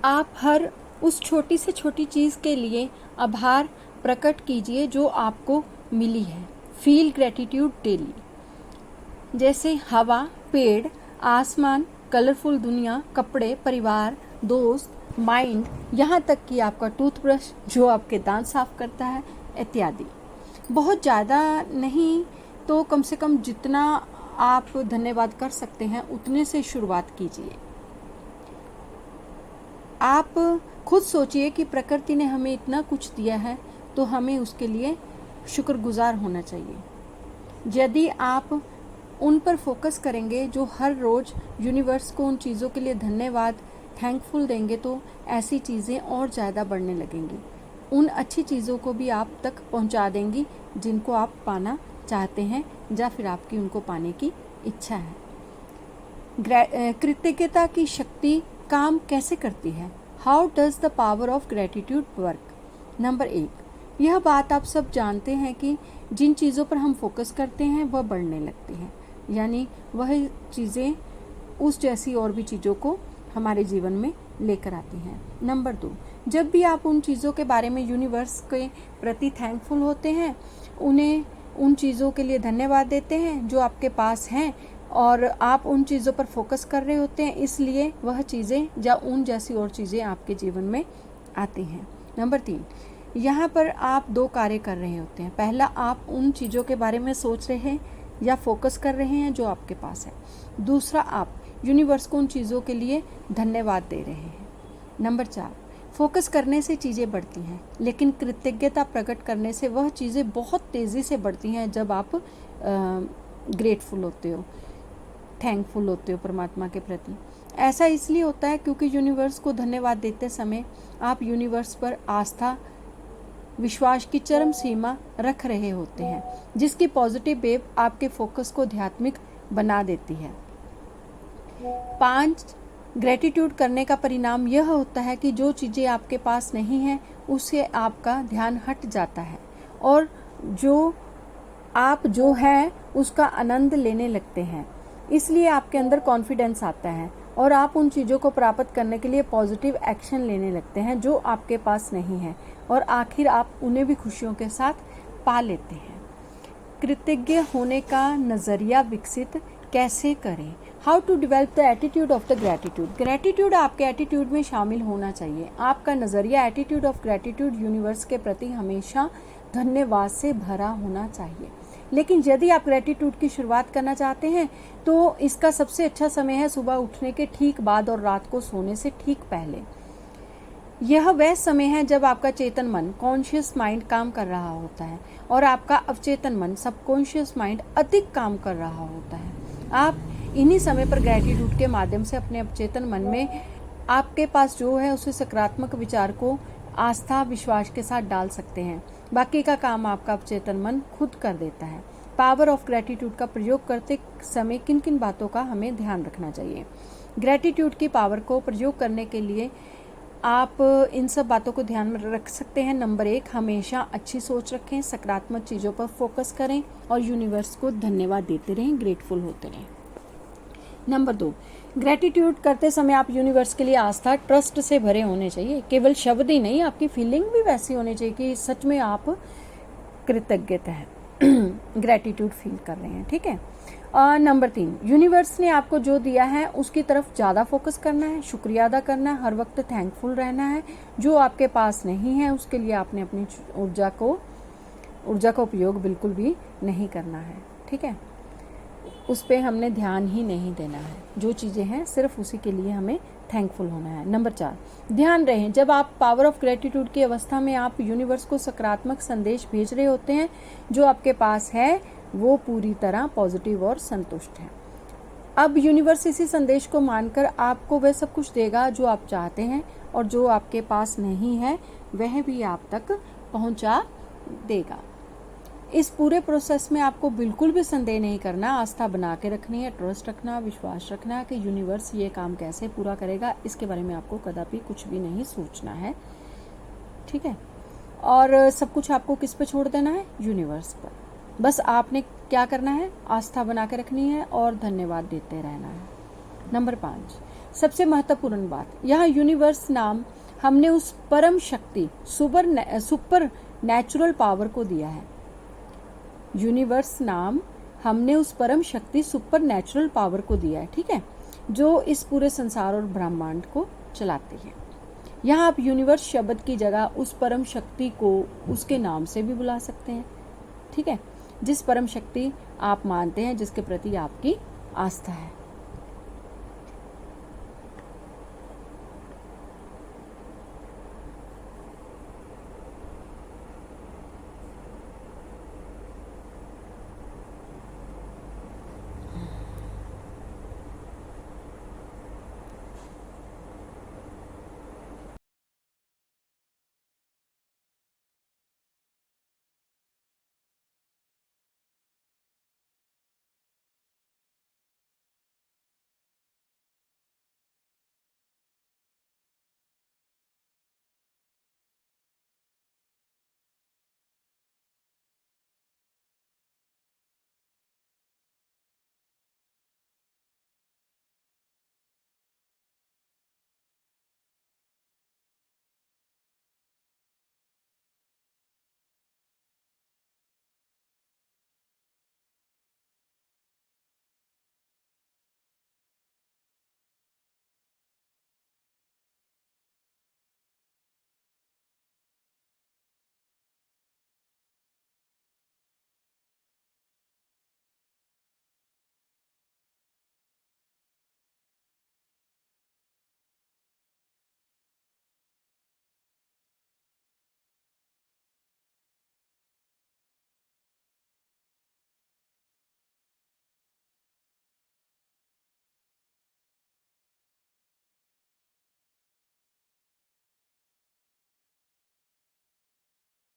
आप हर उस छोटी से छोटी चीज़ के लिए आभार प्रकट कीजिए जो आपको मिली है। Feel gratitude daily. जैसे हवा, पेड़, आसमान, कलरफुल दुनिया, कपड़े, परिवार, दोस्त, माइंड, यहाँ तक कि आपका टूथब्रश जो आपके दांत साफ करता है, इत्यादि। बहुत ज़्यादा नहीं तो कम से कम जितना आप धन्यवाद कर सकते हैं उतने से शुरुआत कीजिए। आप खुद सोचिए कि प्रकृति ने हमें इतना कुछ दिया है तो हमें उसके लिए शुक्रगुजार होना चाहिए। यदि आप उन पर फोकस करेंगे जो हर रोज़ यूनिवर्स को उन चीज़ों के लिए धन्यवाद थैंकफुल देंगे तो ऐसी चीज़ें और ज़्यादा बढ़ने लगेंगी। उन अच्छी चीज़ों को भी आप तक पहुंचा देंगी जिनको आप पाना चाहते हैं या फिर आपकी उनको पाने की इच्छा है। कृतज्ञता की शक्ति काम कैसे करती है? How does the power of gratitude work? Number 1, यह बात आप सब जानते हैं कि जिन चीज़ों पर हम फोकस करते हैं वह बढ़ने लगती हैं, यानी वह चीज़ें उस जैसी और भी चीज़ों को हमारे जीवन में लेकर आती हैं। नंबर 2, जब भी आप उन चीज़ों के बारे में यूनिवर्स के प्रति थैंकफुल होते हैं, उन्हें उन चीज़ों के लिए धन्यवाद देते हैं जो आपके पास हैं और आप उन चीज़ों पर फोकस कर रहे होते हैं, इसलिए वह चीज़ें या उन जैसी और चीज़ें आपके जीवन में आती हैं। नंबर 3, यहाँ पर आप 2 कार्य कर रहे होते हैं। पहला, आप उन चीज़ों के बारे में सोच रहे हैं या फोकस कर रहे हैं जो आपके पास है। दूसरा, आप यूनिवर्स को उन चीज़ों के लिए धन्यवाद दे रहे हैं। नंबर 4, फोकस करने से चीज़ें बढ़ती हैं, लेकिन कृतज्ञता प्रकट करने से वह चीज़ें बहुत तेज़ी से बढ़ती हैं जब आप ग्रेटफुल होते हो, थैंकफुल होते हो परमात्मा के प्रति। ऐसा इसलिए होता है क्योंकि यूनिवर्स को धन्यवाद देते समय आप यूनिवर्स पर आस्था, विश्वास की चरम सीमा रख रहे होते हैं, जिसकी पॉजिटिव वेव आपके फोकस को आध्यात्मिक बना देती है। 5, ग्रेटिट्यूड करने का परिणाम यह होता है कि जो चीज़ें आपके पास नहीं हैं उससे आपका ध्यान हट जाता है और जो है उसका आनंद लेने लगते हैं। इसलिए आपके अंदर कॉन्फिडेंस आता है और आप उन चीज़ों को प्राप्त करने के लिए पॉजिटिव एक्शन लेने लगते हैं जो आपके पास नहीं है और आखिर आप उन्हें भी खुशियों के साथ पा लेते हैं। कृतज्ञ होने का नज़रिया विकसित कैसे करें? How to develop the attitude of the gratitude? Gratitude आपके एटीट्यूड में शामिल होना चाहिए। आपका नज़रिया एटीट्यूड ऑफ ग्रेटिट्यूड यूनिवर्स के प्रति हमेशा धन्यवाद से भरा होना चाहिए। लेकिन यदि आप ग्रेटिट्यूड की शुरुआत करना चाहते हैं तो इसका सबसे अच्छा समय है सुबह उठने के ठीक बाद और रात को सोने से ठीक पहले। यह वह समय है जब आपका चेतन मन, कॉन्शियस माइंड काम कर रहा होता है और आपका अवचेतन मन, सबकॉन्शियस माइंड अधिक काम कर रहा होता है। आप इन्हीं समय पर ग्रेटिट्यूड के माध्यम से अपने अवचेतन मन में आपके पास जो है उसे सकारात्मक विचार को आस्था, विश्वास के साथ डाल सकते हैं। बाकी का काम आपका अवचेतन मन खुद कर देता है। पावर ऑफ ग्रेटिट्यूड का प्रयोग करते समय किन किन बातों का हमें ध्यान रखना चाहिए? ग्रेटिट्यूड की पावर को प्रयोग करने के लिए आप इन सब बातों को ध्यान में रख सकते हैं। नंबर 1, हमेशा अच्छी सोच रखें, सकारात्मक चीज़ों पर फोकस करें और यूनिवर्स को धन्यवाद देते रहें, ग्रेटफुल होते रहें। नंबर 2, ग्रेटिट्यूड करते समय आप यूनिवर्स के लिए आस्था, ट्रस्ट से भरे होने चाहिए। केवल शब्द ही नहीं, आपकी फीलिंग भी वैसी होनी चाहिए कि सच में आप कृतज्ञता है ग्रेटिट्यूड फील कर रहे हैं। ठीक है। नंबर 3, यूनिवर्स ने आपको जो दिया है उसकी तरफ ज़्यादा फोकस करना है, शुक्रिया अदा करना है, हर वक्त थैंकफुल रहना है। जो आपके पास नहीं है उसके लिए आपने अपनी ऊर्जा का उपयोग बिल्कुल भी नहीं करना है। ठीक है, उस पर हमने ध्यान ही नहीं देना है। जो चीज़ें हैं सिर्फ उसी के लिए हमें थैंकफुल होना है। नंबर 4, ध्यान रहें, जब आप पावर ऑफ ग्रेटिट्यूड की अवस्था में आप यूनिवर्स को सकारात्मक संदेश भेज रहे होते हैं, जो आपके पास है वो पूरी तरह पॉजिटिव और संतुष्ट है। अब यूनिवर्स इसी संदेश को मानकर आपको वह सब कुछ देगा जो आप चाहते हैं और जो आपके पास नहीं है वह भी आप तक पहुंचा देगा। इस पूरे प्रोसेस में आपको बिल्कुल भी संदेह नहीं करना, आस्था बना के रखनी है, ट्रस्ट रखना, विश्वास रखना कि यूनिवर्स ये काम कैसे पूरा करेगा। इसके बारे में आपको कदापि कुछ भी नहीं सोचना है। ठीक है, और सब कुछ आपको किस पे छोड़ देना है? यूनिवर्स पर। बस आपने क्या करना है? आस्था बना के रखनी है और धन्यवाद देते रहना है। नंबर 5, सबसे महत्वपूर्ण बात, यह यूनिवर्स नाम हमने उस परम शक्ति सुपर नेचुरल पावर को दिया है। यूनिवर्स नाम हमने उस परम शक्ति सुपर नेचुरल पावर को दिया है, ठीक है, जो इस पूरे संसार और ब्रह्मांड को चलाती है। यहाँ आप यूनिवर्स शब्द की जगह उस परम शक्ति को उसके नाम से भी बुला सकते हैं, ठीक है, जिस परम शक्ति आप मानते हैं, जिसके प्रति आपकी आस्था है।